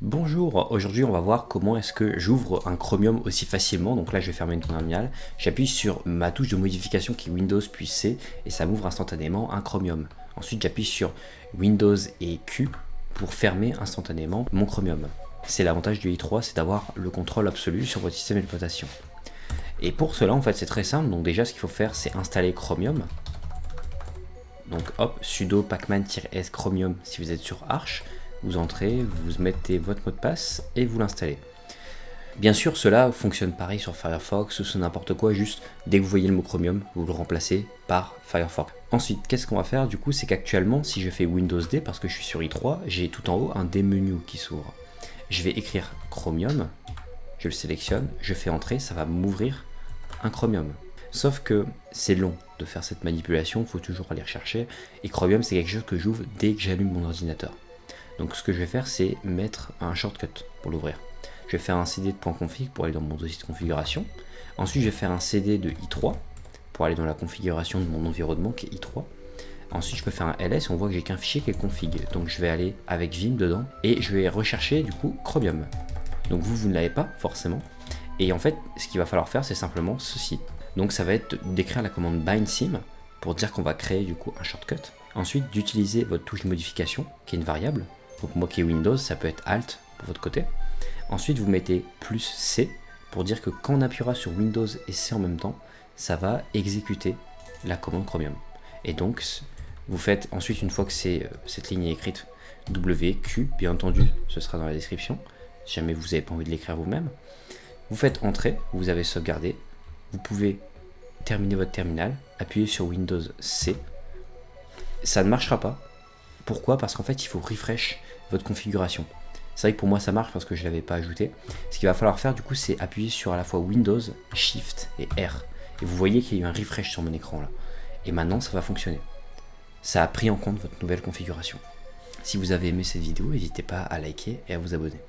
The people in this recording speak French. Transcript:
Bonjour, aujourd'hui on va voir comment est-ce que j'ouvre un Chromium aussi facilement. Donc là je vais fermer une terminale, j'appuie sur ma touche de modification qui est Windows puis C et ça m'ouvre instantanément un Chromium. Ensuite j'appuie sur Windows et Q pour fermer instantanément mon Chromium. C'est l'avantage du i3, c'est d'avoir le contrôle absolu sur votre système d'exploitation. Et pour cela en fait c'est très simple, donc déjà ce qu'il faut faire c'est installer Chromium. Donc hop, sudo pacman-s chromium si vous êtes sur Arch. Vous entrez, vous mettez votre mot de passe et vous l'installez. Bien sûr, cela fonctionne pareil sur Firefox ou sur n'importe quoi, juste dès que vous voyez le mot Chromium, vous le remplacez par Firefox. Ensuite, qu'est-ce qu'on va faire du coup, c'est qu'actuellement, si je fais Windows D, parce que je suis sur i3, j'ai tout en haut un D-menu qui s'ouvre. Je vais écrire Chromium, je le sélectionne, je fais entrer, ça va m'ouvrir un Chromium. Sauf que c'est long de faire cette manipulation, il faut toujours aller rechercher, et Chromium c'est quelque chose que j'ouvre dès que j'allume mon ordinateur. Donc ce que je vais faire, c'est mettre un shortcut pour l'ouvrir. Je vais faire un cd de .config pour aller dans mon dossier de configuration. Ensuite, je vais faire un cd de i3 pour aller dans la configuration de mon environnement qui est i3. Ensuite, je peux faire un ls et on voit que j'ai qu'un fichier qui est config. Donc je vais aller avec vim dedans et je vais rechercher du coup Chromium. Donc vous ne l'avez pas forcément. Et en fait, ce qu'il va falloir faire, c'est simplement ceci. Donc ça va être d'écrire la commande bindsim pour dire qu'on va créer du coup un shortcut. Ensuite, d'utiliser votre touche de modification qui est une variable. Donc moi qui est Windows, ça peut être Alt pour votre côté. Ensuite, vous mettez plus C pour dire que quand on appuiera sur Windows et C en même temps, ça va exécuter la commande Chromium. Et donc, vous faites ensuite, une fois que cette ligne est écrite, W, Q, bien entendu, ce sera dans la description, si jamais vous n'avez pas envie de l'écrire vous-même. Vous faites Entrer, vous avez sauvegardé, vous pouvez terminer votre terminal, appuyer sur Windows C. Ça ne marchera pas. Pourquoi? Parce qu'en fait, il faut refresh votre configuration. C'est vrai que pour moi, ça marche parce que je ne l'avais pas ajouté. Ce qu'il va falloir faire, du coup, c'est appuyer sur à la fois Windows, Shift et R. Et vous voyez qu'il y a eu un refresh sur mon écran là. Et maintenant, ça va fonctionner. Ça a pris en compte votre nouvelle configuration. Si vous avez aimé cette vidéo, n'hésitez pas à liker et à vous abonner.